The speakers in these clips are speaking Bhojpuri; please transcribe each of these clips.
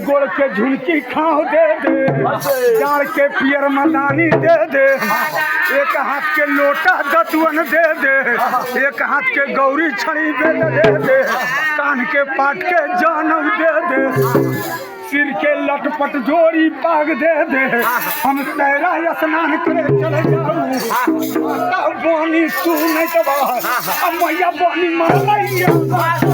गोड़ के झुनकी खाओ दे दे, डार के पियर मदानी दे दे, एक हाथ के लोटा दतवन दे दे, एक हाथ के गौरी छड़ी बेल दे दे, कान के पाट के जानव दे दे, सिर के लटपट जोड़ी पाग दे दे, हम तैरा स्नान करे चले जाऊ बोनी तू नहीं तो मैया बोनी मार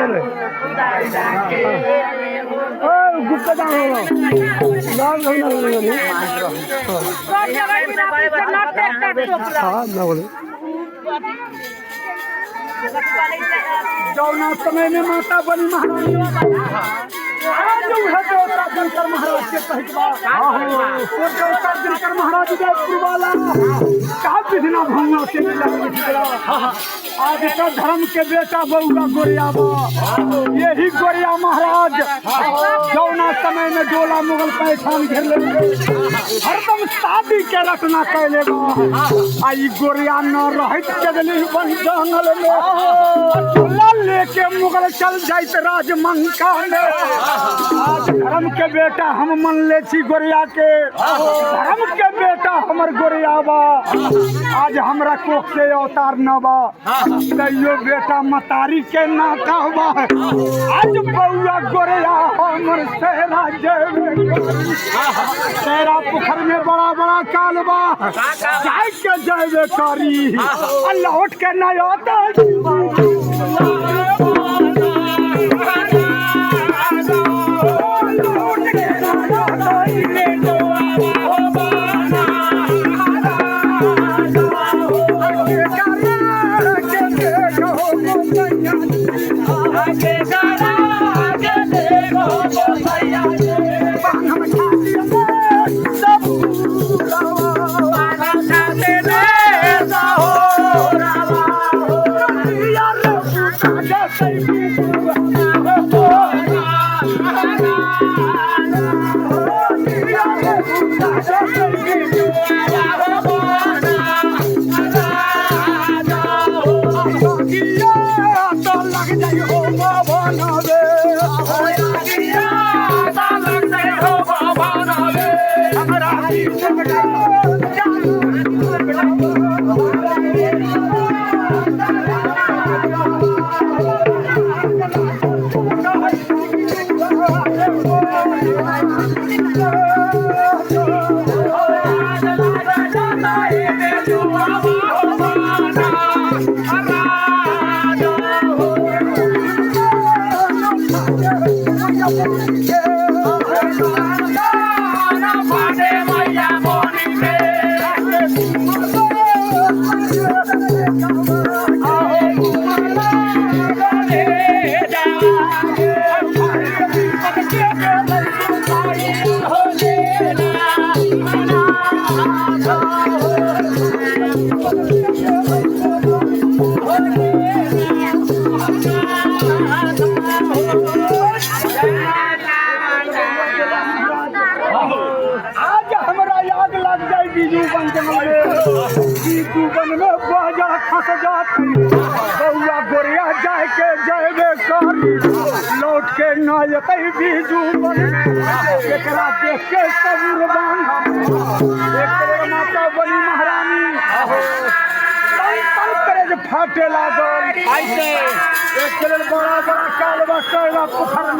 बोले गुप्ता दाम होला नाम घंटा बोले हां ना बोले जौना समय में माता बनी महारानी आज उहे देवता दिनकर महाराज के कहवा वो देवता दिनकर महाराज जयपुर वाला का विधिना भंगा से मिला आज का धर्म के बेटा बउआ गोरियाबा यही गोरिया महाराज जौना समय में डोला मुगल पैठान घेर लेंगे हरदम शादी के रचना कैले आई गोरिया न रहित चगली बन जंगल में झूला लेके मुगल चल जाइत राजमंका में आज धर्म के बेटा हम मन ले छी गोरिया के धर्म के बेटा हमर गोरियाबा आज हमरा कोख से अवतार न बा कहियो बेटा मतारी के नाता बा आज बउआ गोरिया हमर सेरा जेबे तेरा पोखर में बड़ा बड़ा कालबा जाय के जेबे करी लौट के न आता बउआ गोरिया जाए के जेबे करी लौट के न अतै बीजू बन एकरा देख के सबूर बान एक माता बनी महारानी तन करे जे फाटे लागल ऐसे एक बड़ा बड़ा कालवा कैला पोखर